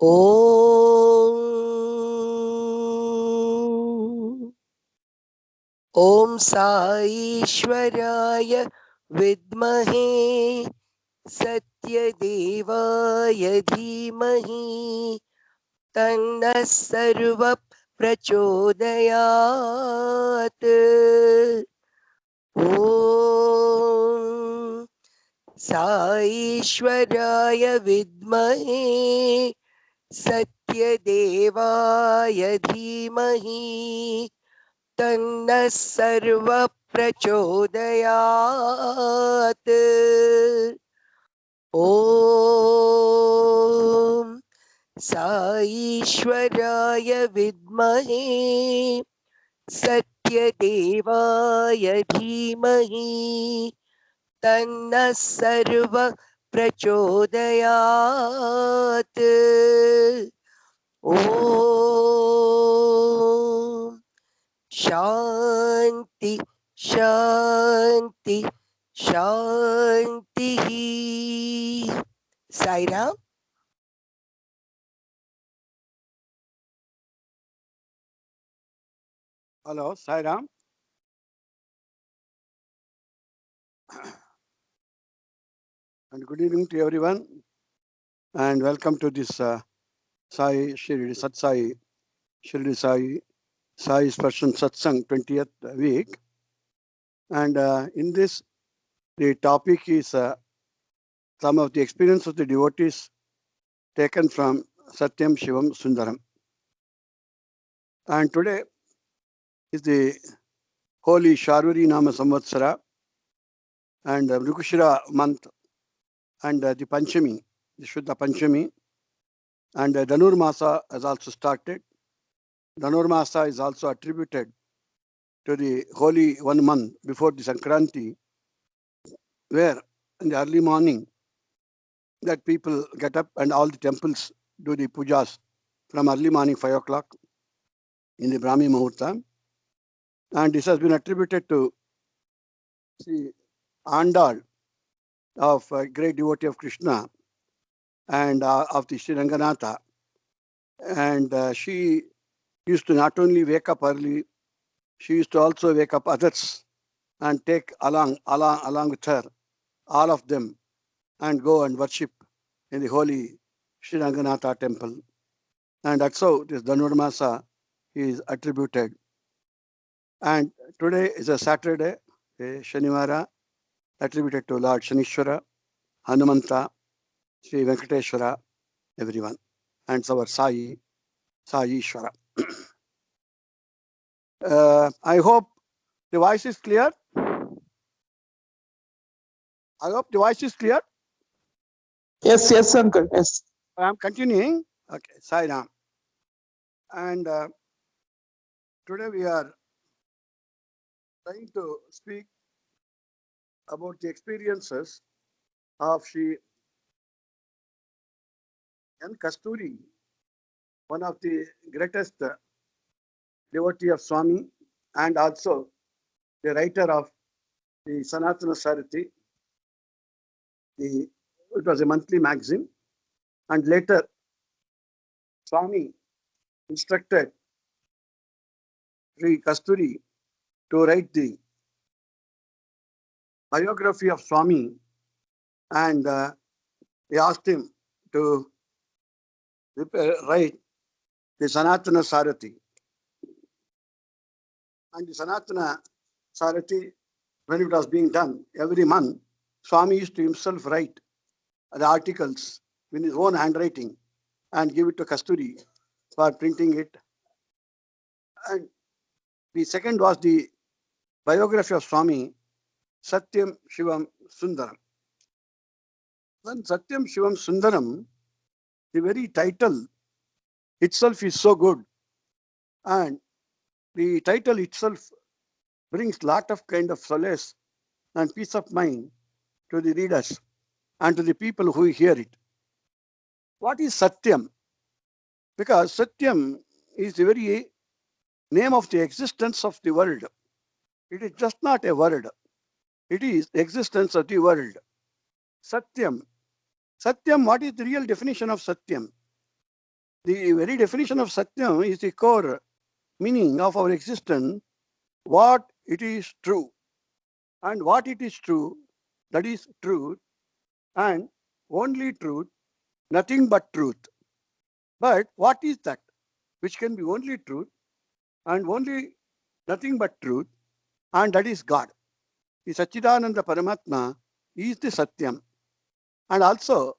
Om Om Saisparshaya Vidmahe Satyadevaya Dhimahi Tanna Sarva Prachodayat. Om Saisparshaya Vidmahe Satyadevaya Dhimahi Tanna Sarva Prachodayat. Om Saisparshaya Vidmahe Satyadevaya Dhimahi Tanna Sarva Prachodayat. Om Shanti Shanti Shanti. Sai Ram. Hello, Sai Ram. And good evening to everyone. And welcome to this Sai Shirdi Satsai Shirdi Saisparshan Satsang 20th week. And in this, the topic is some of the experience of the devotees taken from Satyam Shivam Sundaram. And today is the holy Sharvari Nama Samvatsara and Mrikushira month and the Panchami, the Shuddha Panchami. And Dhanur Masa has also started. Dhanur Masa is also attributed to the holy 1 month before the Sankranti, where in the early morning that people get up and all the temples do the pujas from early morning 5 o'clock in the Brahmi Muhurta. And this has been attributed to the Andal of a great devotee of Krishna and of the Sri Ranganatha. And she used to not only wake up early, she used to also wake up others and take along with her all of them and go and worship in the holy Sri Ranganatha temple. And that's how this Dhanurmasa is attributed. And today is a Saturday, a Shanivara, attributed to Lord Shanishwara, Hanumanta, Sri Venkateshwara, everyone. And our Sai Ishwara. I hope the voice is clear. I hope the voice is clear. Yes, Uncle. Yes. I am continuing. Okay, Sai Ram. And today we are trying to speak about the experiences of Sri N. Kasturi, one of the greatest devotee of Swami and also the writer of the Sanatana Sarati. It was a monthly magazine, and later Swami instructed Sri Kasturi to write the biography of Swami, and he asked him to write the Sanatana Sarati. And the Sanatana Sarati, when it was being done every month, Swami used to himself write the articles in his own handwriting and give it to Kasturi for printing it. And the second was the biography of Swami, Satyam Shivam Sundaram. When Satyam Shivam Sundaram, the very title itself is so good, and the title itself brings lot of kind of solace and peace of mind to the readers and to the people who hear it. What is Satyam? Because Satyam is the very name of the existence of the world. It is just not a word. It is the existence of the world. Satyam. Satyam, what is the real definition of Satyam? The very definition of Satyam is the core meaning of our existence, what it is true. And what it is true, that is truth, and only truth, nothing but truth. But what is that which can be only truth and only nothing but truth, and that is God. The Satchidananda Paramatma is the Satyam. And also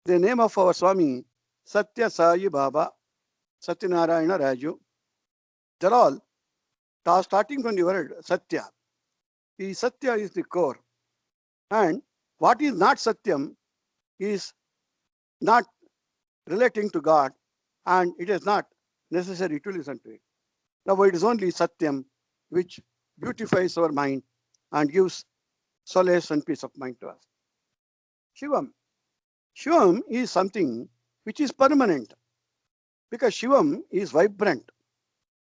the name of our Swami, Satya Sai Baba, Satyanarayana Raju. They're all starting from the word Satya. The Satya is the core. And what is not Satyam is not relating to God, and it is not necessary to listen to it. Now it is only Satyam which beautifies our mind and gives solace and peace of mind to us. Shivam. Shivam is something which is permanent because Shivam is vibrant.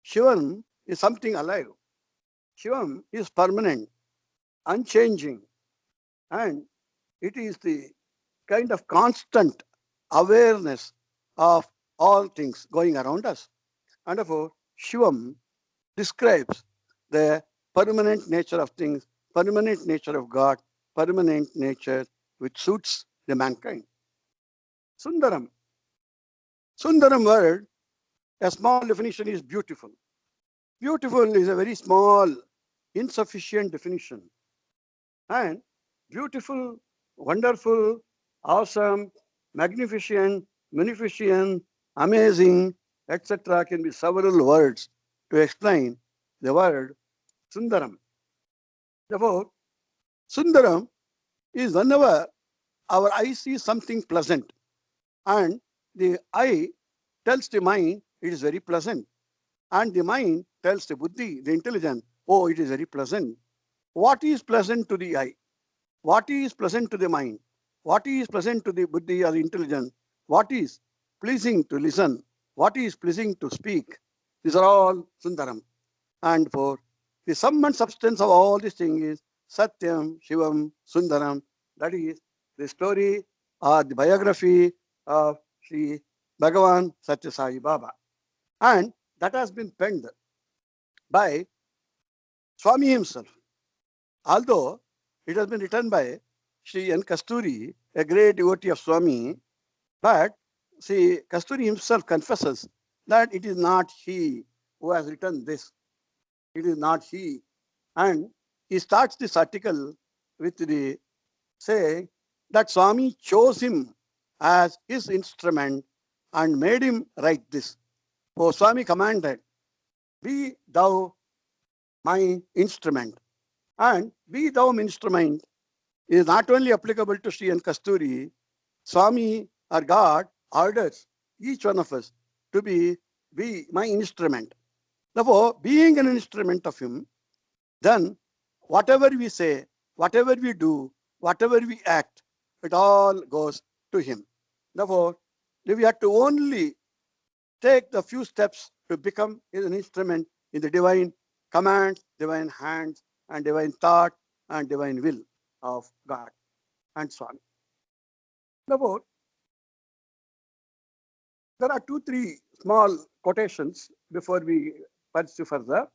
Shivam is something alive. Shivam is permanent, unchanging, and it is the kind of constant awareness of all things going around us. And therefore, Shivam describes the permanent nature of things, permanent nature of God, permanent nature which suits the mankind. Sundaram. Sundaram word, a small definition is beautiful. Beautiful is a very small, insufficient definition. And beautiful, wonderful, awesome, magnificent, munificent, amazing, etc. can be several words to explain the word Sundaram. Therefore, Sundaram is whenever our eye sees something pleasant and the eye tells the mind it is very pleasant, and the mind tells the buddhi, the intelligence, oh, it is very pleasant. What is pleasant to the eye? What is pleasant to the mind? What is pleasant to the buddhi or the intelligence? What is pleasing to listen? What is pleasing to speak? These are all Sundaram. And for the sum and substance of all these things is Satyam, Shivam, Sundaram. That is the story or the biography of Sri Bhagavan Satya Sai Baba. And that has been penned by Swami himself. Although it has been written by Sri N. Kasturi, a great devotee of Swami, but see, Kasturi himself confesses that it is not he who has written this. It is not he. And he starts this article with the saying that Swami chose him as his instrument and made him write this. For Swami commanded, be thou my instrument. And be thou my instrument is not only applicable to Sri and Kasturi, Swami or God orders each one of us to be my instrument. Therefore, being an instrument of him, then whatever we say, whatever we do, whatever we act, it all goes to him. Therefore, we have to only take the few steps to become an instrument in the divine commands, divine hands, and divine thought and divine will of God and Swami. Therefore, there are 2-3 small quotations before we pursue further.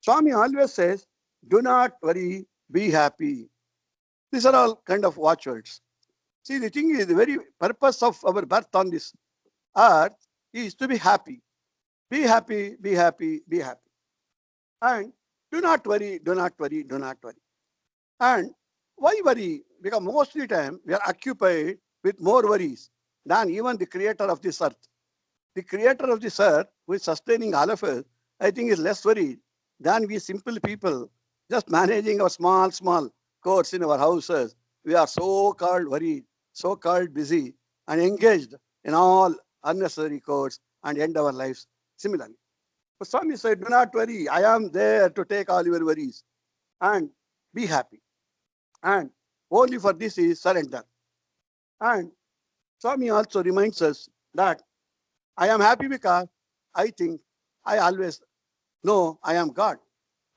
Swami always says, do not worry, be happy. These are all kind of watchwords. See, the thing is, the very purpose of our birth on this earth is to be happy. Be happy, be happy, be happy. And do not worry, do not worry, do not worry. And why worry? Because most of the time we are occupied with more worries than even the creator of this earth. The creator of this earth, who is sustaining all of us, I think is less worried than we simple people just managing our small courts in our houses. We are so-called worried, so-called busy, and engaged in all unnecessary courts and end our lives similarly. But Swami said, do not worry, I am there to take all your worries and be happy. And only for this is surrender. And Swami also reminds us that I am happy because I think I always know I am God.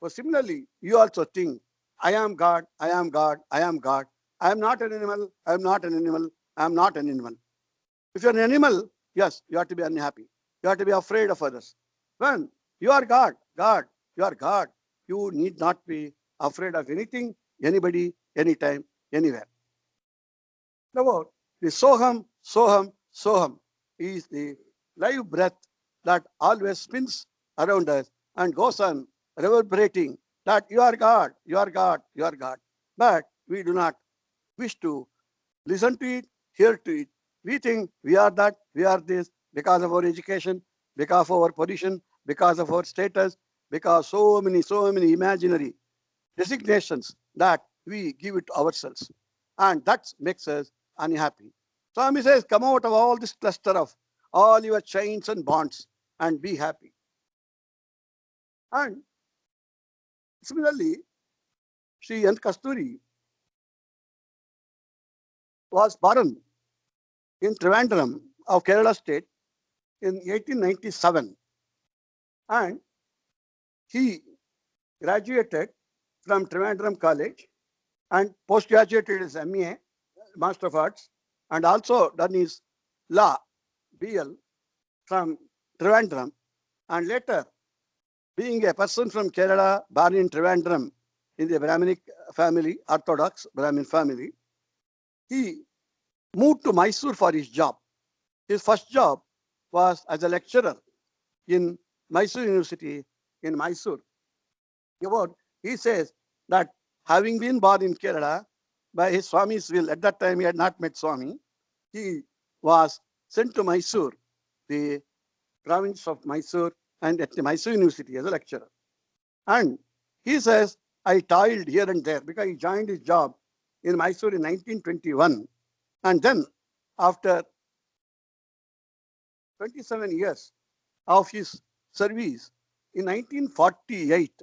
So similarly, you also think, I am God, I am God, I am God. I am not an animal, I am not an animal, I am not an animal. If you are an animal, yes, you have to be unhappy. You have to be afraid of others. When you are God, you are God. You need not be afraid of anything, anybody, anytime, anywhere. Now, the Soham, Soham, Soham is the live breath that always spins around us and goes on reverberating that you are God, you are God, you are God. But we do not wish to listen to it, hear to it. We think we are that, we are this because of our education, because of our position, because of our status, because so many imaginary designations that we give it ourselves. And that makes us unhappy. Swami says, come out of all this cluster of all your chains and bonds and be happy. And similarly, Sri N. Kasturi was born in Trivandrum of Kerala state in 1897. And he graduated from Trivandrum College and postgraduated his MA, Master of Arts, and also done his law, BL, from Trivandrum. And later, being a person from Kerala, born in Trivandrum, in the Brahminic family, Orthodox Brahmin family, he moved to Mysore for his job. His first job was as a lecturer in Mysore University in Mysore. He says that having been born in Kerala, by his Swami's will, at that time he had not met Swami, he was sent to Mysore, the province of Mysore, and at the Mysore University as a lecturer. And he says, I toiled here and there because he joined his job in Mysore in 1921. And then, after 27 years of his service, in 1948,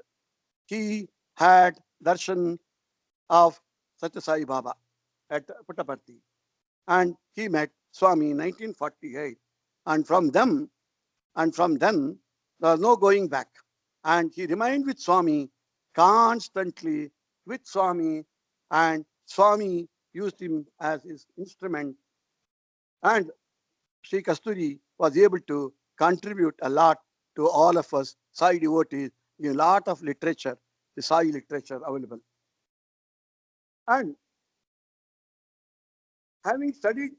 he had darshan of Satya Sai Baba at Puttaparthi. And he met Swami in 1948. And from then, there was no going back. And he remained with Swami constantly, with Swami, and Swami used him as his instrument. And Sri Kasturi was able to contribute a lot to all of us Sai devotees in a lot of literature, the Sai literature available. And having studied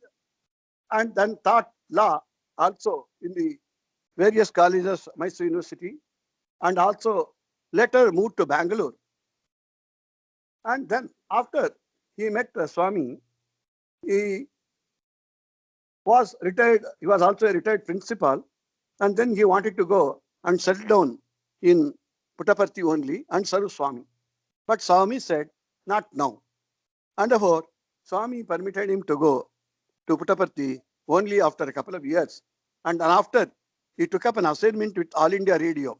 and then taught law also in the various colleges, Mysore University, and also later moved to Bangalore. And then after he met Swami, he was retired. He was also a retired principal. And then he wanted to go and settle down in Puttaparthi only and serve Swami. But Swami said, not now. And therefore, Swami permitted him to go to Puttaparthi only after a couple of years. And then after, he took up an assignment with All India Radio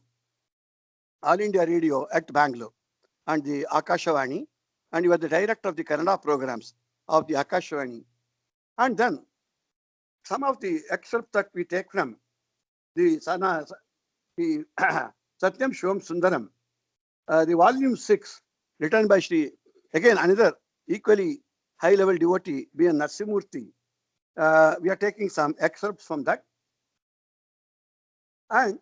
at Bangalore and the Akashvani, and he was the director of the Kannada programs of the Akashvani. And then some of the excerpts that we take from the Satyam Shivam Sundaram, the volume 6, written by Sri, again another equally high-level devotee, B.N. Narsimurthy. We are taking some excerpts from that. And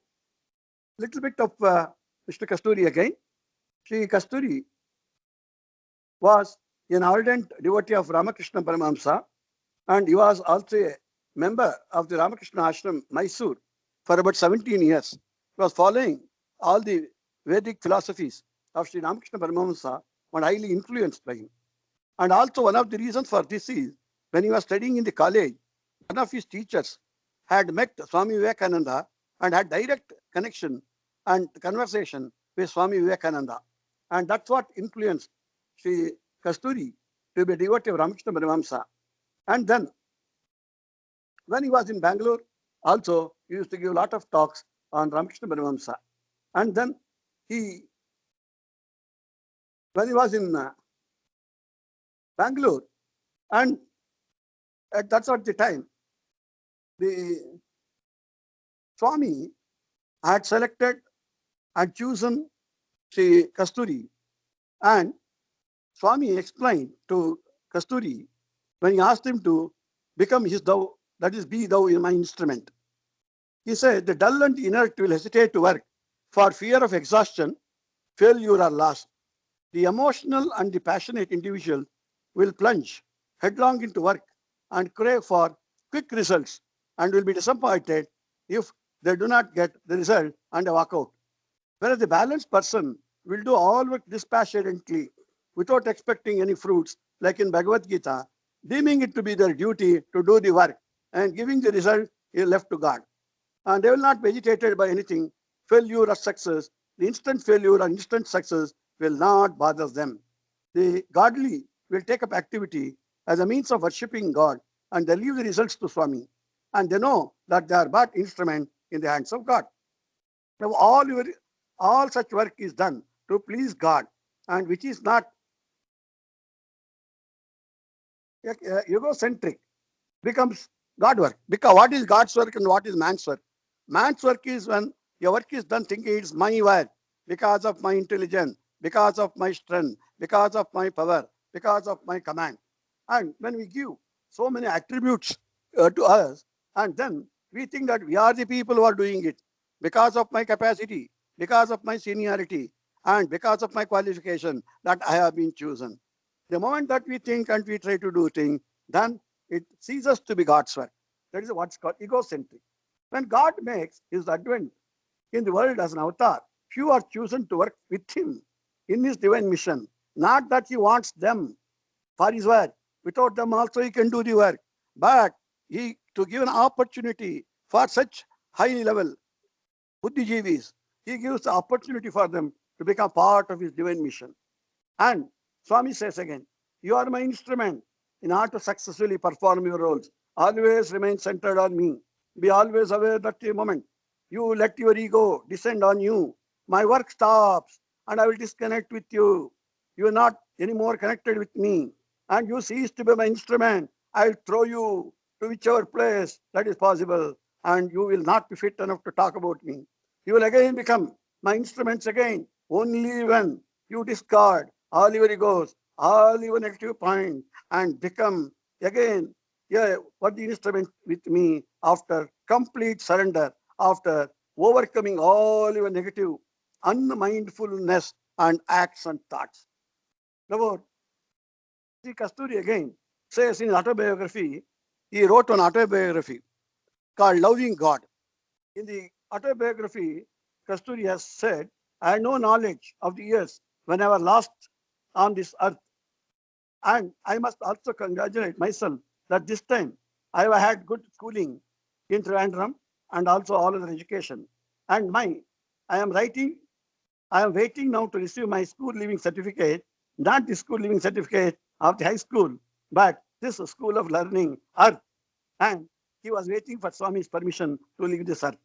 little bit of Mr. Kasturi again. Sri Kasturi was an ardent devotee of Ramakrishna Paramahamsa, and he was also a member of the Ramakrishna Ashram, Mysore, for about 17 years. He was following all the Vedic philosophies of Sri Ramakrishna Paramahamsa and highly influenced by him. And also one of the reasons for this is, when he was studying in the college, one of his teachers had met Swami Vivekananda and had direct connection and conversation with Swami Vivekananda. And that's what influenced Sri Kasturi to be a devotee of Ramakrishna Paramahamsa. And then, when he was in Bangalore, also he used to give a lot of talks on Ramakrishna Paramahamsa. And then when he was in Bangalore, and that's at the time, the Swami had selected and chosen Sri Kasturi, and Swami explained to Kasturi when he asked him to become his the that is, be thou in my instrument. He said, the dull and inert will hesitate to work for fear of exhaustion, failure, or loss. The emotional and the passionate individual will plunge headlong into work and crave for quick results and will be disappointed if they do not get the result and walk out. Whereas the balanced person will do all work dispassionately without expecting any fruits, like in Bhagavad Gita, deeming it to be their duty to do the work and giving the result is left to God. And they will not be agitated by anything, failure or success. The instant failure or instant success will not bother them. The godly will take up activity as a means of worshipping God and they leave the results to Swami. And they know that they are but instrument in the hands of God. Now all such work is done to please God, and which is not egocentric, becomes God work. Because what is God's work and what is man's work? Man's work is when your work is done thinking it's my work, because of my intelligence, because of my strength, because of my power, because of my command. And when we give so many attributes to us, and then we think that we are the people who are doing it because of my capacity, because of my seniority, and because of my qualification that I have been chosen. The moment that we think and we try to do things, then it ceases to be God's work. That is what's called egocentric. When God makes his advent in the world as an avatar, few are chosen to work with him in his divine mission. Not that he wants them for his work. Without them also he can do the work. But he to give an opportunity for such high level Buddhijeevis, he gives the opportunity for them to become part of his divine mission. And Swami says again, you are my instrument in order to successfully perform your roles. Always remain centered on me. Be always aware that the moment you let your ego descend on you, my work stops and I will disconnect with you. You are not anymore connected with me. And you cease to be my instrument. I will throw you to whichever place that is possible. And you will not be fit enough to talk about me. You will again become my instruments again, only when you discard all your egos, all your negative points, and become again what the instrument with me after complete surrender, after overcoming all your negative unmindfulness and acts and thoughts. Now, Sri Kasturi again says in his autobiography, he wrote an autobiography called Loving God. In the autobiography, Kasturi has said, I had no knowledge of the years when I was lost on this earth. And I must also congratulate myself that this time I have had good schooling in Trivandrum and also all other education. And I am waiting now to receive my school leaving certificate, not the school leaving certificate of the high school, but this school of learning, earth. And he was waiting for Swami's permission to leave this earth.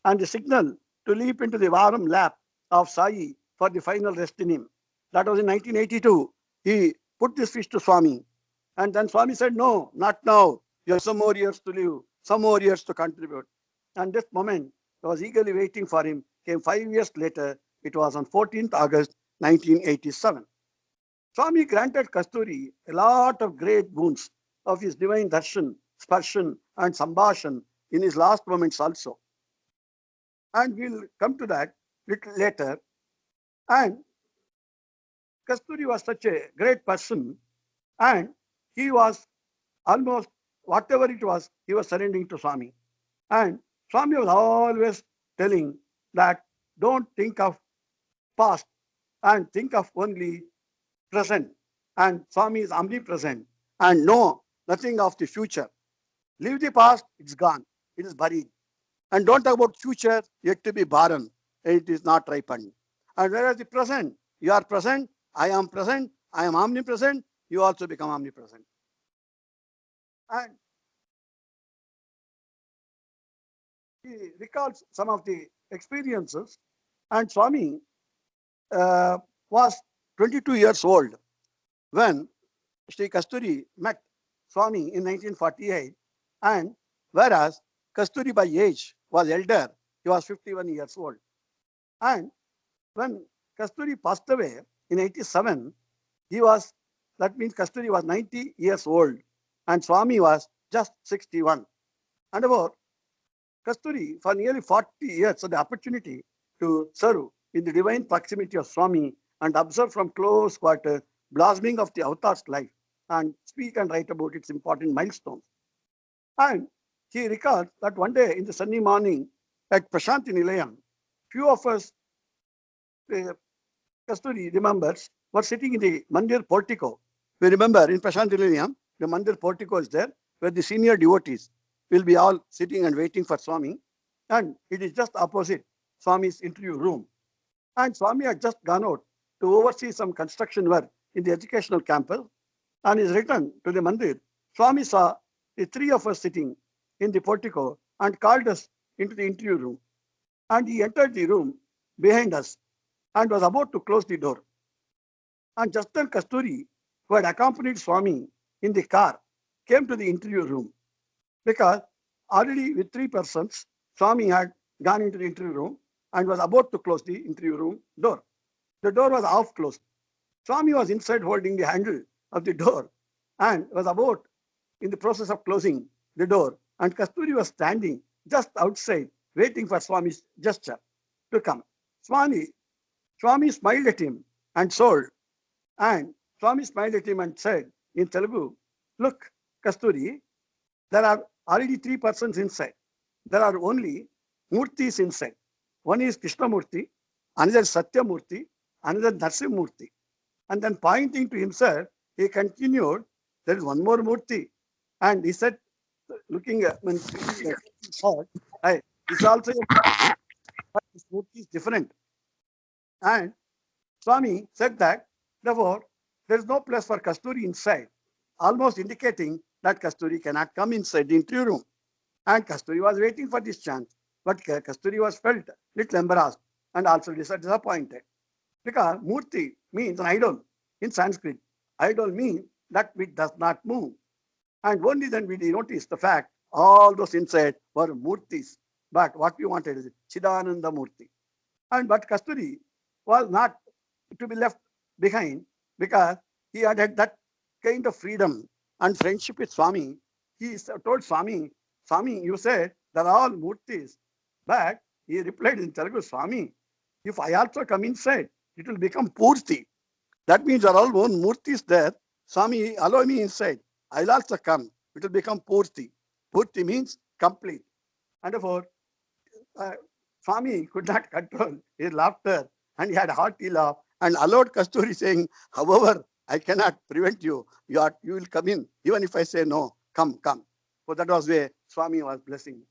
And the signal to leap into the warm lap of Sai for the final rest in him. That was in 1982. He put this wish to Swami. And then Swami said, no, not now. You have some more years to live, some more years to contribute. And this moment, I was eagerly waiting for him, came 5 years later. It was on 14th August, 1987. Swami granted Kasturi a lot of great boons of his divine darshan, sparshan, and sambhashan in his last moments also. And we'll come to that little later. And Kasturi was such a great person, and he was almost whatever it was, he was surrendering to Swami. And Swami was always telling that don't think of past and think of only present. And Swami is omnipresent and know nothing of the future. Leave the past, it's gone, it is buried. And don't talk about future yet to be barren, it is not ripened. And whereas the present, you are present, I am omnipresent, you also become omnipresent. And he recalls some of the experiences. And Swami was 22 years old when Sri Kasturi met Swami in 1948. And whereas Kasturi by age was elder, he was 51 years old. And when Kasturi passed away in 87, that means Kasturi was 90 years old and Swami was just 61. And about Kasturi, for nearly 40 years, had the opportunity to serve in the divine proximity of Swami and observe from close quarters blossoming of the avatar's life and speak and write about its important milestones. And he recalls that one day in the sunny morning at Prashanti Nilayam, few of us, uh, Kasturi remembers, were sitting in the Mandir portico. We remember in Prashanti Nilayam, the Mandir portico is there, where the senior devotees will be all sitting and waiting for Swami. And it is just opposite Swami's interview room. And Swami had just gone out to oversee some construction work in the educational campus. On his return to the Mandir, Swami saw the three of us sitting in the portico and called us into the interview room. And he entered the room behind us and was about to close the door. And just then Kasturi, who had accompanied Swami in the car, came to the interview room because already with three persons, Swami had gone into the interview room and was about to close the interview room door. The door was half closed. Swami was inside holding the handle of the door and was about in the process of closing the door. And Kasturi was standing just outside waiting for Swami's gesture to come. Swami smiled at him and sold. And Swami smiled at him and said in Telugu, "Look, Kasturi, there are already three persons inside. There are only Murtis inside. One is Krishnamurti, another Satyamurti, another Narsimurti." And then pointing to himself, he continued, "There is one more Murti." And he said, looking at when he thought, "Hey, this is also a but this Murti is different." And Swami said that, therefore, there is no place for Kasturi inside, almost indicating that Kasturi cannot come inside the interview room. And Kasturi was waiting for this chance, but Kasturi was felt little embarrassed and also disappointed. Because Murti means an idol in Sanskrit. Idol means that which does not move. And only then we notice the fact all those inside were Murtis. But what we wanted is Chidananda Murti. And but Kasturi was not to be left behind because he had that kind of freedom and friendship with Swami. He told Swami, "Swami, you said they're all Murtis." But he replied in Telugu, "Swami, if I also come inside, it will become Purti. That means there are all one Murtis there. Swami, allow me inside. I'll also come. It will become Purti. Purti means complete." And therefore, uh, Swami could not control his laughter and he had a hearty laugh and allowed Kasturi saying, "However, I cannot prevent you. You will come in. Even if I say no, come, come." So that was where Swami was blessing.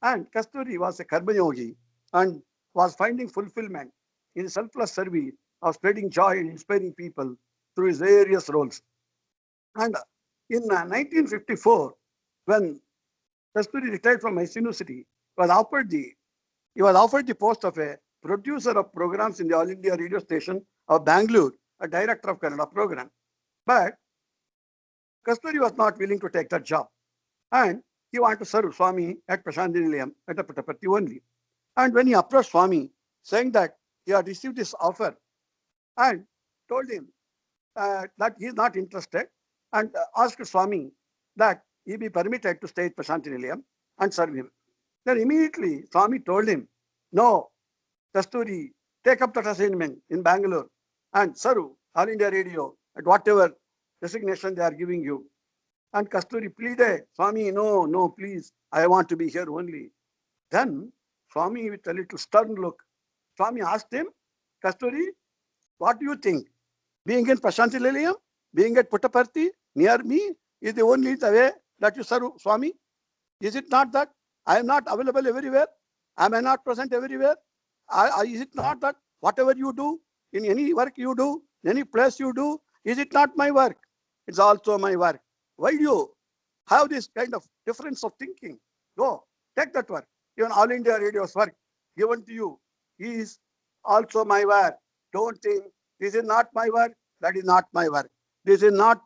And Kasturi was a karma yogi and was finding fulfillment in selfless service of spreading joy and inspiring people through his various roles. And in 1954, when Kasturi retired from Mysore University, he was offered the post of a producer of programs in the All India radio station of Bangalore, a director of Kannada program. But Kasturi was not willing to take that job. And he wanted to serve Swami at Prashanti Nilayam at a Puttaparthi only. And when he approached Swami, saying that he had received this offer and told him that he is not interested and asked Swami that he be permitted to stay at Prashanti Nilayam and serve him. Then immediately Swami told him, "No, Kasturi, take up that assignment in Bangalore and serve All India Radio at whatever designation they are giving you." And Kasturi pleaded, "Swami, no, no, please, I want to be here only." Then Swami, with a little stern look, Swami asked him, "Kasturi, what do you think? Being in Prashanti Nilayam, being at Puttaparthi, near me, is the only the way that you serve Swami? Is it not that I am not available everywhere? Am I not present everywhere? Is it not that whatever you do, in any work you do, in any place you do, is it not my work? It's also my work. Why do you have this kind of difference of thinking? Go, take that work. Even All India Radio's work given to you is also my work. Don't think this is not my work, that is not my work. This is not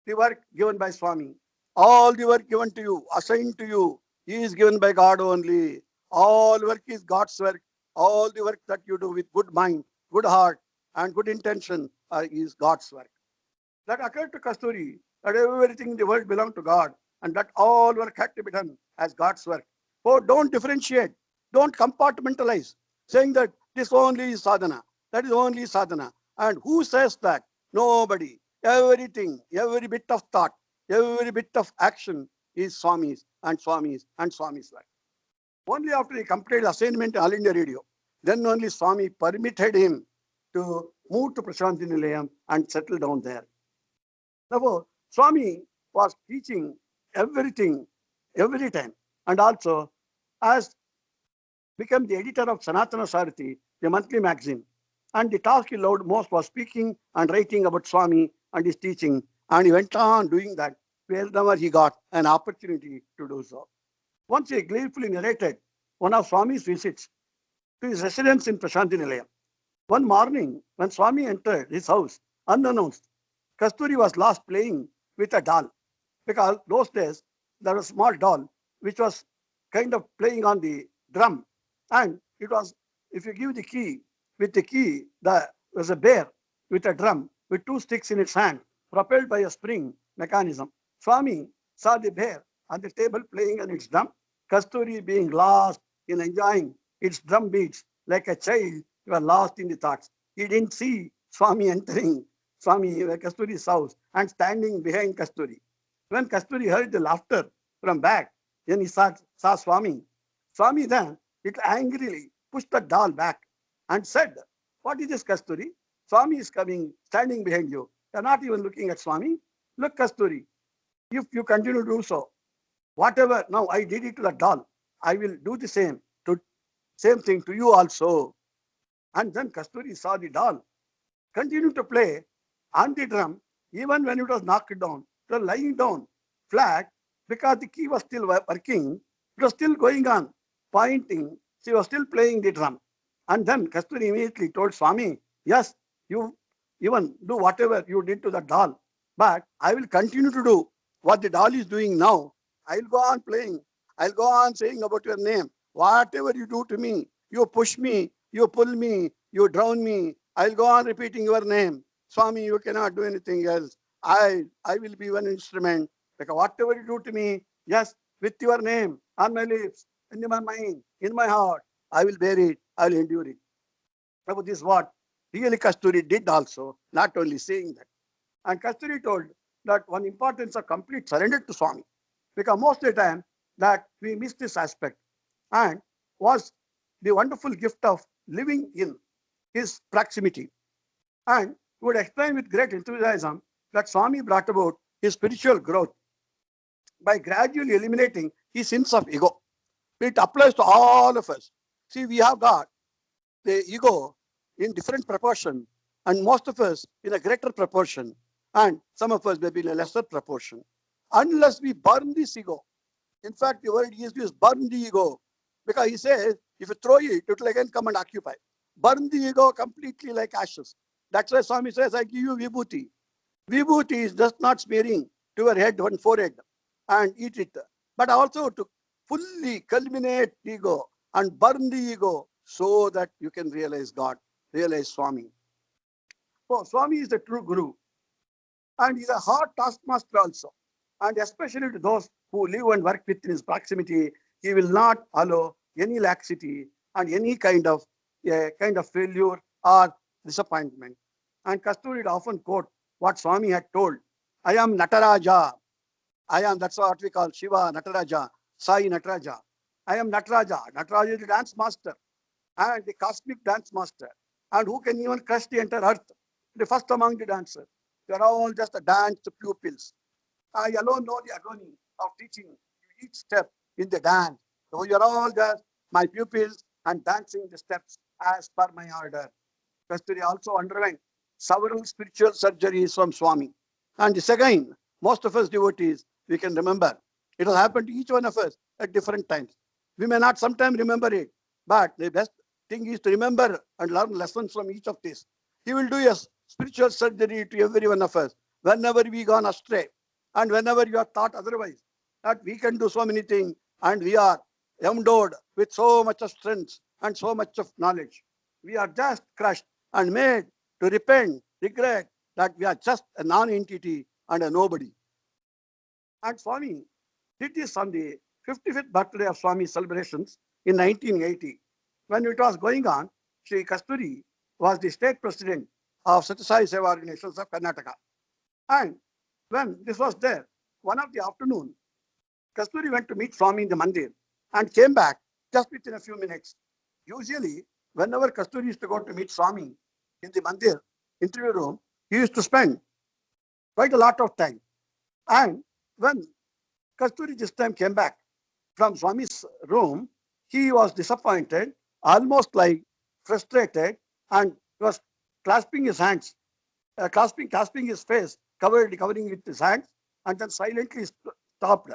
the work given by Swami. All the work given to you, assigned to you, is given by God only. All work is God's work. All the work that you do with good mind, good heart, and good intention is God's work." That occurred to Kasturi, that everything in the world belonged to God, and that all work had to be done as God's work. Oh, don't differentiate, don't compartmentalize, saying that this only is sadhana, that is only sadhana. And who says that? Nobody. Everything, every bit of thought, every bit of action is Swami's and Swami's and Swami's work. Only after he completed assignment in All India Radio, then only Swami permitted him to move to Prashanti Nilayam and settle down there. Therefore, Swami was teaching everything, every time, and also as became the editor of Sanatana Sarati, the monthly magazine. And the task he loved most was speaking and writing about Swami and his teaching. And he went on doing that wherever he got an opportunity to do so. Once he gleefully narrated one of Swami's visits to his residence in Prashanti Nilayam. One morning, when Swami entered his house unannounced, Kasturi was lost playing with a doll. Because those days, there was a small doll which was kind of playing on the drum. And it was, if you give the key, with the key, there was a bear with a drum with two sticks in its hand, propelled by a spring mechanism. Swami saw the bear on the table playing on its drum, Kasturi being lost in enjoying its drum beats like a child. You are lost in the thoughts. He didn't see Swami entering Kasturi's house and standing behind Kasturi. When Kasturi heard the laughter from back, then he saw Swami. Swami then little angrily pushed the doll back and said, "What is this, Kasturi? Swami is coming, standing behind you. You are not even looking at Swami. Look, Kasturi, if you continue to do so, whatever now I did it to the doll, I will do the same thing to you also." And then Kasturi saw the doll continue to play on the drum, even when it was knocked down. It was lying down flat because the key was still working. It was still going on, pointing. She was still playing the drum. And then Kasturi immediately told Swami, "Yes, you even do whatever you did to the doll, but I will continue to do what the doll is doing now. I'll go on playing. I'll go on saying about your name. Whatever you do to me, you push me, you pull me, you drown me, I'll go on repeating your name. Swami, you cannot do anything else. I will be one instrument. Like whatever you do to me, yes, with your name on my lips, in my mind, in my heart, I will bear it, I will endure it." Now, this is what really Kasturi did also, not only saying that. And Kasturi told that one importance of complete surrender to Swami, because most of the time that we miss this aspect, and was the wonderful gift of living in his proximity. And would explain with great enthusiasm that Swami brought about his spiritual growth by gradually eliminating his sins of ego. It applies to all of us. See, we have got the ego in different proportion, and most of us in a greater proportion, and some of us maybe in a lesser proportion. Unless we burn this ego, in fact, the word used is burn the ego, because he says, if you throw it, it will again come and occupy. Burn the ego completely like ashes. That's why Swami says, "I give you vibhuti." Vibhuti is just not smearing to your head and forehead and eat it, but also to fully culminate the ego and burn the ego so that you can realize God, realize Swami. So Swami is the true Guru, and he's a hard taskmaster also. And especially to those who live and work within his proximity, he will not allow any laxity and any kind of failure or disappointment. And Kasturi would often quote what Swami had told, "I am Nataraja. I am," that's what we call Shiva Nataraja, Sai Nataraja. "I am Nataraja." Nataraja is the dance master and the cosmic dance master, and who can even crush the entire earth, the first among the dancers. They are all just a dance pupils. I alone know the agony of teaching you each step in the dance. So you are all just my pupils and dancing the steps as per my order. Kasturi also underwent several spiritual surgeries from Swami. And this again, most of us devotees, we can remember. It will happen to each one of us at different times. We may not sometimes remember it, but the best thing is to remember and learn lessons from each of these. He will do a spiritual surgery to every one of us whenever we gone astray and whenever you are thought otherwise, that we can do so many things and we are endowed with so much of strength and so much of knowledge. We are just crushed and made to repent, regret that we are just a non-entity and a nobody. And Swami did this on the 55th birthday of Swami's celebrations in 1980. When it was going on, Sri Kasturi was the state president of Satyasai Seva Organizations of Karnataka. And when this was there, one of the afternoon, Kasturi went to meet Swami in the mandir and came back just within a few minutes. Usually, whenever Kasturi used to go to meet Swami in the mandir interview room, he used to spend quite a lot of time. And when Kasturi this time came back from Swami's room, he was disappointed, almost like frustrated, and was clasping his hands, clasping his face, covering with his hands, and then silently stopped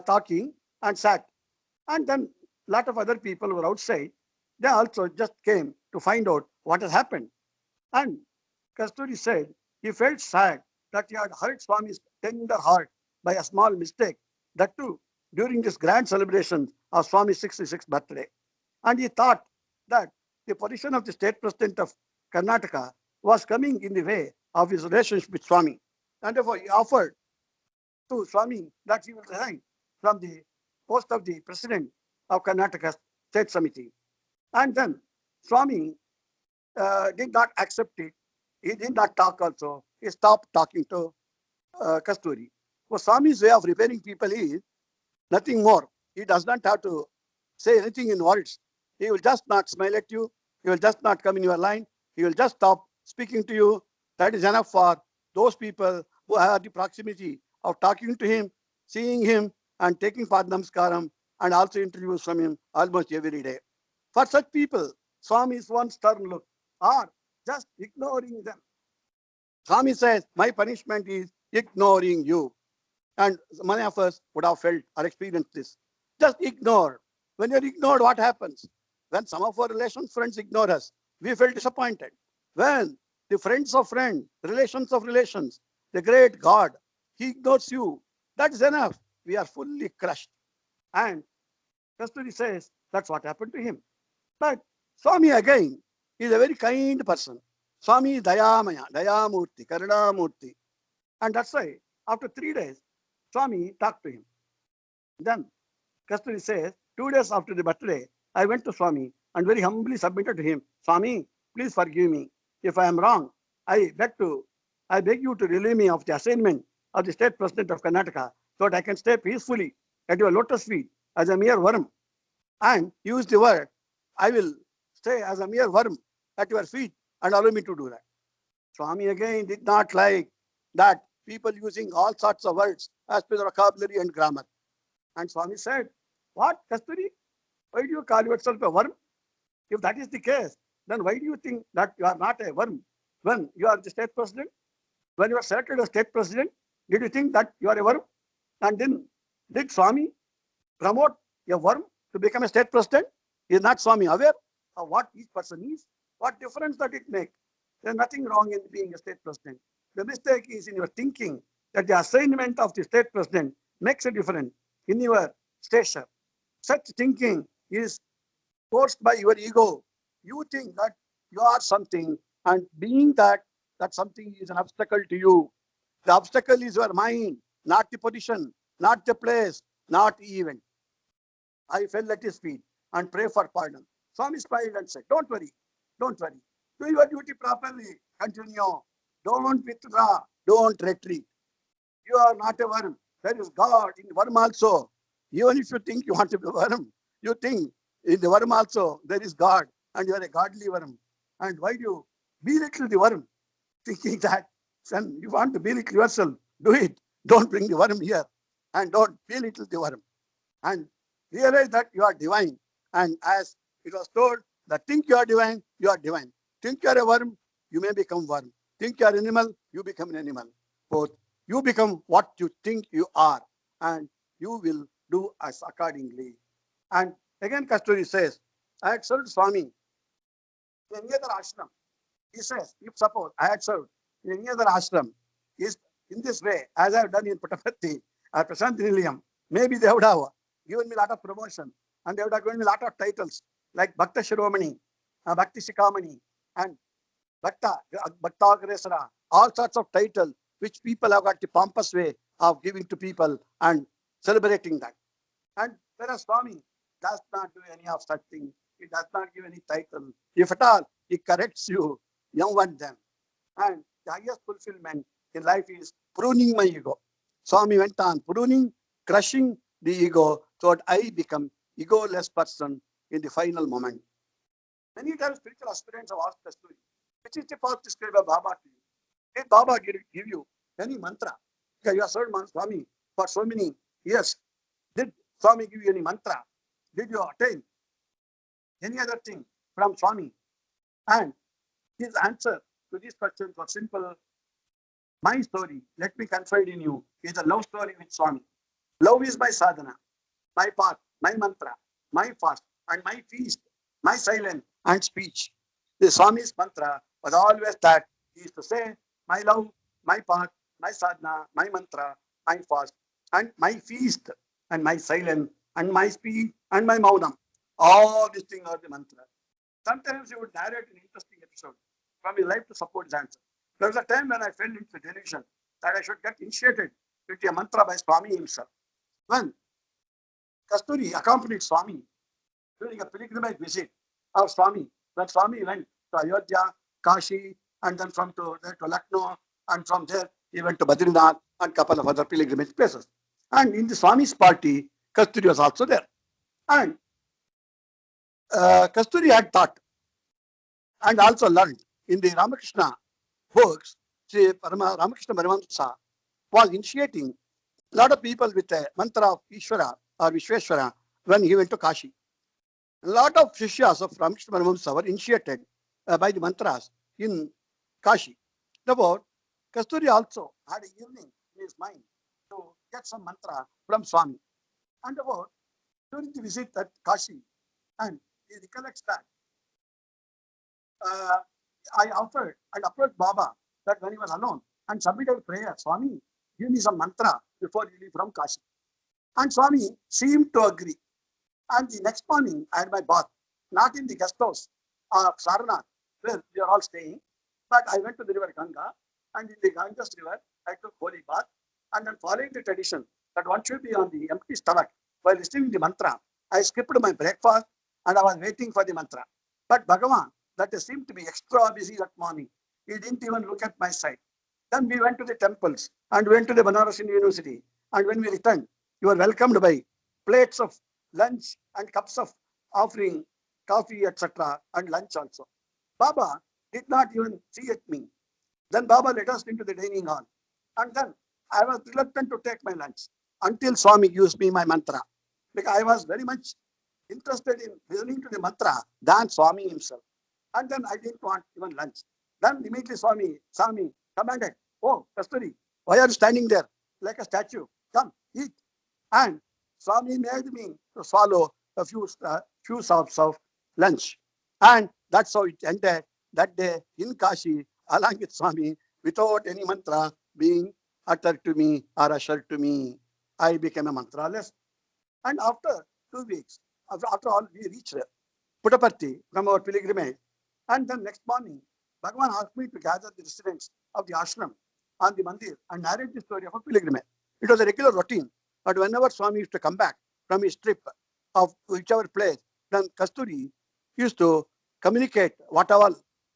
talking and sat. And then a lot of other people were outside. They also just came to find out what has happened. And Kasturi said he felt sad that he had hurt Swami's tender heart by a small mistake, that too during this grand celebration of Swami's 66th birthday. And he thought that the position of the state president of Karnataka was coming in the way of his relationship with Swami. And therefore he offered to Swami that he will resign from the post of the president of Karnataka State Committee. And then Swami did not accept it. He did not talk also. He stopped talking to Kasturi. So Swami's way of repairing people is nothing more. He does not have to say anything in words. He will just not smile at you. He will just not come in your line. He will just stop speaking to you. That is enough for those people who have the proximity of talking to him, seeing him, and taking Pad Namaskaram, and also interviews from him almost every day. For such people, Swami's one stern look, or just ignoring them. Swami says, my punishment is ignoring you. And many of us would have felt or experienced this. Just ignore. When you're ignored, what happens? When some of our friends ignore us, we feel disappointed. When the friends of friends, relations of relations, the great God, he ignores you, that is enough. We are fully crushed. And Kasturi says that's what happened to him. But Swami again is a very kind person. Swami is Dayamaya, Dayamurti, Karunamurti. And that's why after 3 days, Swami talked to him. Then Kasturi says, 2 days after the birthday, I went to Swami and very humbly submitted to him, Swami, please forgive me. If I am wrong, I beg you to relieve me of the assignment of the state president of Karnataka so that I can stay peacefully at your lotus feet as a mere worm. And use the word, I will stay as a mere worm at your feet and allow me to do that. Swami again did not like that people using all sorts of words as per the vocabulary and grammar. And Swami said, what, Kasturi? Why do you call yourself a worm? If that is the case, then why do you think that you are not a worm when you are the state president? When you are selected as state president, did you think that you are a worm? And then did Swami promote a worm to become a state president? Is not Swami aware of what each person is? What difference does it make? There is nothing wrong in being a state president. The mistake is in your thinking that the assignment of the state president makes a difference in your stature. Such thinking is forced by your ego. You think that you are something, and being that something is an obstacle to you. The obstacle is your mind, not the position, not the place, not the event. I fell at his feet and pray for pardon. Swami smiled and said, don't worry, don't worry. Do your duty properly. Continue. Don't withdraw. Don't retreat. You are not a worm. There is God in the worm also. Even if you think you want to be a worm, you think in the worm also there is God and you are a godly worm. And why do you belittle the worm? Thinking that, son, you want to belittle yourself, do it. Don't bring the worm here and don't belittle the worm. And realize that you are divine. And as it was told, that think you are divine, you are divine. Think you are a worm, you may become worm. Think you are animal, you become an animal. Both. You become what you think you are, and you will do as accordingly. And again, Kasturi says, I had served Swami in any other ashram. He says, if suppose I had served in any other ashram, is in this way, as I have done in Puttaparthi or Prashanti Nilayam, maybe they would have given me a lot of promotion and they would have given me a lot of titles like Bhakta Shiromani, Bhakti Shikamani, and Bhakta Agresara, all sorts of titles which people have got the pompous way of giving to people and celebrating that. And whereas Swami does not do any of such things, he does not give any title. If at all, he corrects you, young one then. And the highest fulfillment in life is pruning my ego. Swami went on pruning, crushing the ego so that I become egoless person in the final moment. Many times spiritual aspirants have asked the story, which is the path described by Baba to you? Did Baba give you any mantra? Because you have served Swami for so many years. Did Swami give you any mantra? Did you attain any other thing from Swami? And his answer to these questions was simple. My story, let me confide in you, is a love story with Swami. Love is my sadhana, my path, my mantra, my fast, and my feast, my silence and speech. The Swami's mantra was always that he used to say, my love, my path, my sadhana, my mantra, my fast, and my feast, and my silence, and my speech, and my maunam. All these things are the mantra. Sometimes he would narrate an interesting episode from his life to support his answer. There was a time when I fell into the delusion that I should get initiated into a mantra by Swami himself. When Kasturi accompanied Swami during a pilgrimage visit of Swami, when Swami went to Ayodhya, Kashi, and then from to Lucknow, and from there he went to Badrinath and a couple of other pilgrimage places. And in the Swami's party, Kasturi was also there. And Kasturi had thought and also learned in the Ramakrishna books, Ramakrishna Paramahamsa was initiating a lot of people with a mantra of Ishvara or Vishweshwara when he went to Kashi. A lot of Shishyas of Ramakrishna Paramahamsa were initiated by the mantras in Kashi. Therefore, Kasturi also had an evening in his mind to get some mantra from Swami. And about during the visit at Kashi, and he recollects that I offered and approached Baba that when he was alone and submitted prayer, Swami, give me some mantra before you leave from Kashi. And Swami seemed to agree. And the next morning, I had my bath, not in the guest house of Sarnath, where we are all staying, but I went to the river Ganga, and in the Ganges river, I took holy bath, and then following the tradition that one should be on the empty stomach while receiving the mantra, I skipped my breakfast and I was waiting for the mantra. But Bhagavan, that seemed to be extra busy that morning. He didn't even look at my side. Then we went to the temples and went to the Banaras University. And when we returned, we were welcomed by plates of lunch and cups of offering, coffee, etc., and lunch also. Baba did not even see at me. Then Baba led us into the dining hall. And then I was reluctant to take my lunch until Swami gives me my mantra. Because I was very much interested in listening to the mantra than Swami himself. And then I didn't want even lunch. Then immediately Swami commanded, oh, Kasturi, why are you standing there like a statue? Come, eat. And Swami made me to swallow a few sops of lunch. And that's how it ended that day in Kashi, along with Swami, without any mantra being uttered to me or ushered to me. I became a mantraless. And after 2 weeks, after all, we reached Puttaparthi from our pilgrimage. And then next morning, Bhagavan asked me to gather the residents of the ashram on the mandir and narrate the story of a pilgrimage. It was a regular routine. But whenever Swami used to come back from his trip of whichever place, then Kasturi used to communicate whatever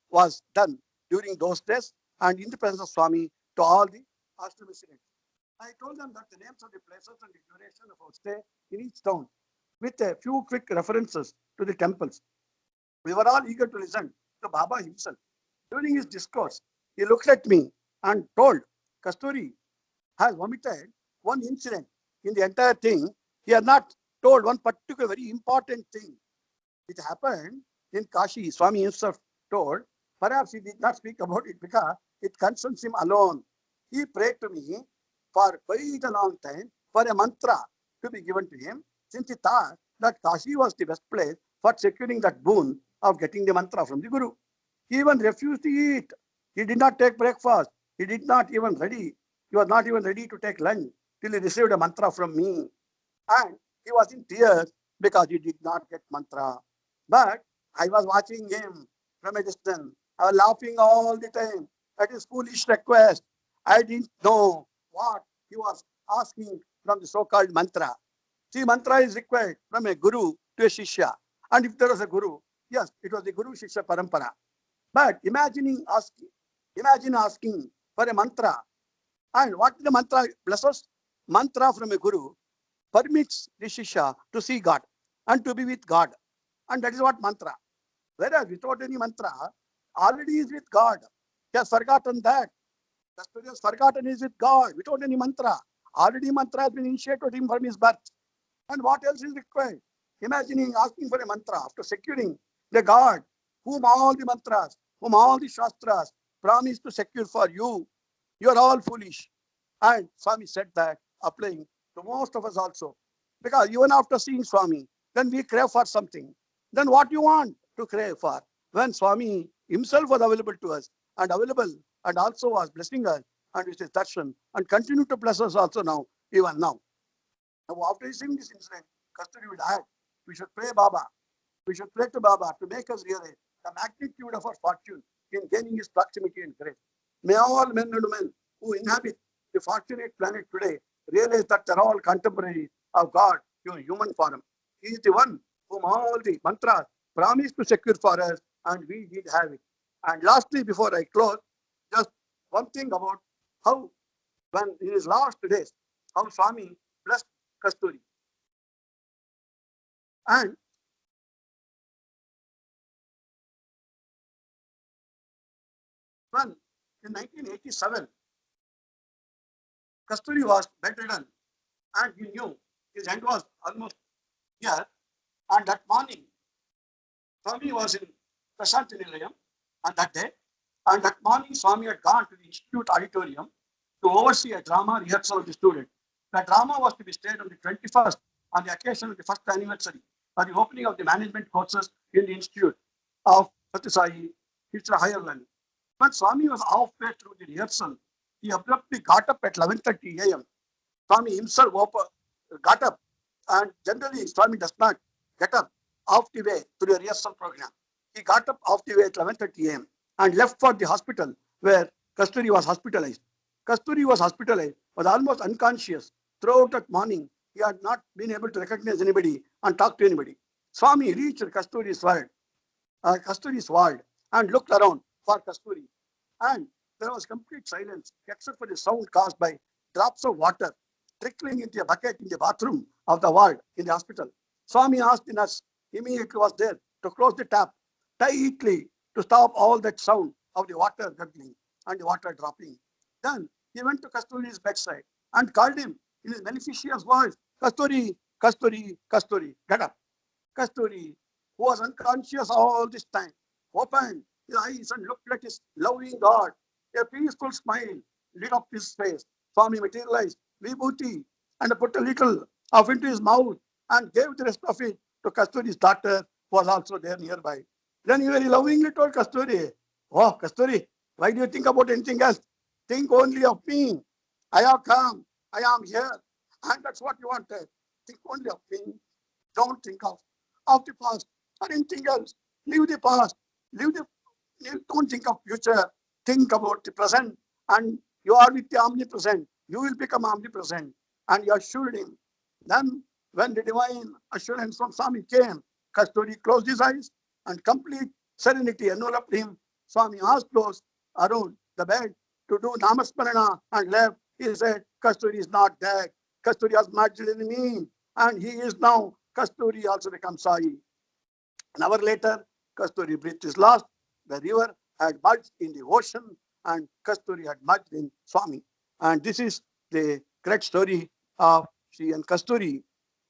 was done during those days and in the presence of Swami to all the ashram residents. I told them that the names of the places and the duration of our stay in each town with a few quick references to the temples. We were all eager to listen to Baba himself. During his discourse, he looked at me and told, Kasturi has omitted one incident in the entire thing. He has not told one particular very important thing. It happened in Kashi. Swami himself told, perhaps he did not speak about it because it concerns him alone. He prayed to me for quite a long time for a mantra to be given to him, since he thought that Kashi was the best place for securing that boon of getting the mantra from the Guru. He even refused to eat. He did not take breakfast. He was not even ready to take lunch till he received a mantra from me. And he was in tears because he did not get mantra. But I was watching him from a distance. I was laughing all the time at his foolish request. I didn't know what he was asking from the so-called mantra. See, mantra is required from a guru to a shishya. And if there was a guru, yes, it was the guru shishya parampara. But imagine asking for a mantra. And what is the mantra blesses? Mantra from a guru permits the shishya to see God and to be with God. And that is what mantra. Whereas without any mantra, already is with God. He has forgotten that. Kasturi has forgotten he is with God without any mantra. Already mantra has been initiated him from his birth. And what else is required? Imagining asking for a mantra after securing the God whom all the mantras, whom all the shastras promise to secure for you. You are all foolish. And Swami said that, applying to most of us also. Because even after seeing Swami, then we crave for something. Then what you want to crave for? When Swami himself was available to us and available and also was blessing us and with his darshan and continue to bless us also now, even now. Now, after receiving this incident, Kasturi would add, we should pray Baba. We should pray to Baba to make us realize the magnitude of our fortune in gaining his proximity and grace. May all men and women who inhabit the fortunate planet today realize that they're all contemporaries of God in human form. He is the one whom all the mantras promised to secure for us, and we did have it. And lastly, before I close, just one thing about how, when in his last days, how Swami blessed Kasturi. And when in 1987, Kasturi was bedridden and he knew his end was almost here. And that morning, Swami was in Prashanti Nilayam on that day. And that morning, Swami had gone to the Institute auditorium to oversee a drama rehearsal of the student. The drama was to be staged on the 21st on the occasion of the first anniversary of the opening of the management courses in the Institute of Satyasai Future Higher Learning. When Swami was halfway through the rehearsal, he abruptly got up at 11:30 a.m. Swami himself got up, and generally Swami does not get up off the way to the rehearsal program. He got up off the way at 11:30 a.m. and left for the hospital where Kasturi was hospitalized. Kasturi was hospitalized, was almost unconscious. Throughout that morning, he had not been able to recognize anybody and talk to anybody. Swami reached Kasturi's ward and looked around for Kasturi. And there was complete silence except for the sound caused by drops of water trickling into a bucket in the bathroom of the ward in the hospital. Swami asked the nurse, immediately was there, to close the tap tightly to stop all that sound of the water gurgling and the water dropping. Then he went to Kasturi's bedside and called him in his beneficious voice, Kasturi, Kasturi, Kasturi, get up. Kasturi, who was unconscious all this time, opened his eyes and looked at his loving God. A peaceful smile lit up his face. Swami materialized vibhuti and put a little of into his mouth and gave the rest of it to Kasturi's daughter, who was also there nearby. Then he very lovingly told Kasturi, oh, Kasturi, why do you think about anything else? Think only of me. I have come. I am here. And that's what you wanted. Think only of me. Don't think of the past or anything else. Leave the past. Don't think of future. Think about the present. And you are with the omnipresent. You will become omnipresent. And you assured him. Then, when the divine assurance from Swami came, Kasturi closed his eyes and complete serenity enveloped him. Swami asked those around the bed to do Namasmarana and left. He said, Kasturi is not dead. Kasturi has merged in me. And he is now, Kasturi also becomes Sai. An hour later, Kasturi breathed his last. The river had merged in the ocean and Kasturi had merged in Swami. And this is the great story of Sri and Kasturi,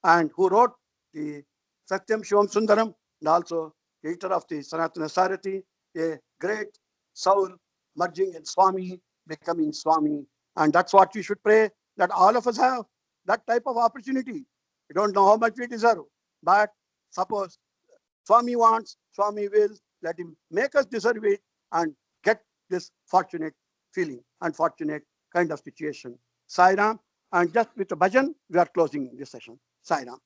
and who wrote the Satyam Shivam Sundaram and also editor of the Sanatana Sarati, a great soul merging in Swami, becoming Swami. And that's what we should pray, that all of us have that type of opportunity. We don't know how much we deserve, but suppose Swami wants, Swami wills, let him make us deserve it and get this fortunate feeling and fortunate kind of situation. Sai Ram, and just with the bhajan, we are closing this session. Sai Ram.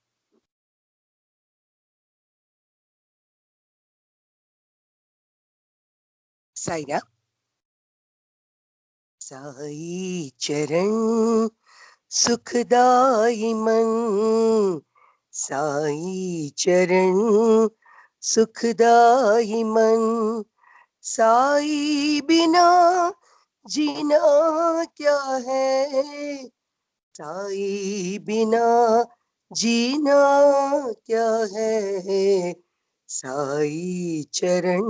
Saira. Sai Charan सुखदाई मन साई चरण, सुखदाई मन साई बिना जीना क्या है, साई बिना जीना क्या है, साई चरण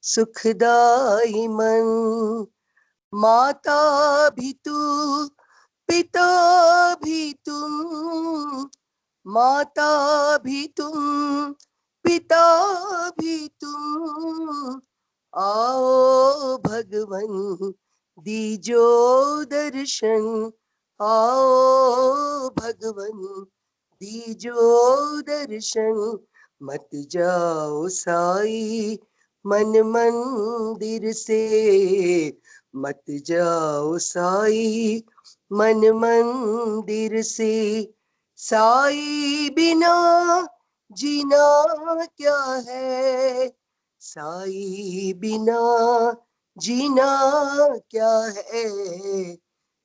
सुखदाई मन। माता भी तू पिता भी तुम, माता भी तुम पिता भी तुम, आओ भगवन दीजो दर्शन, आओ भगवन दीजो दर्शन। मत जाओ साई मन मंदिर से, मत जाओ साई मन मंदिर से, साई बिना जीना क्या है, साई बिना जीना क्या है,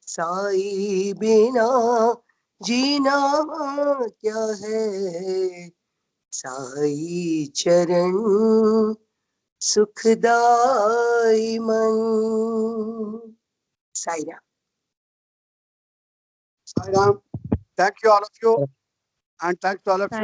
साई बिना जीना क्या है, साई चरण सुखदाई मन। Sai Ram. Sai Ram. Thank you all of you, and thanks to all of you.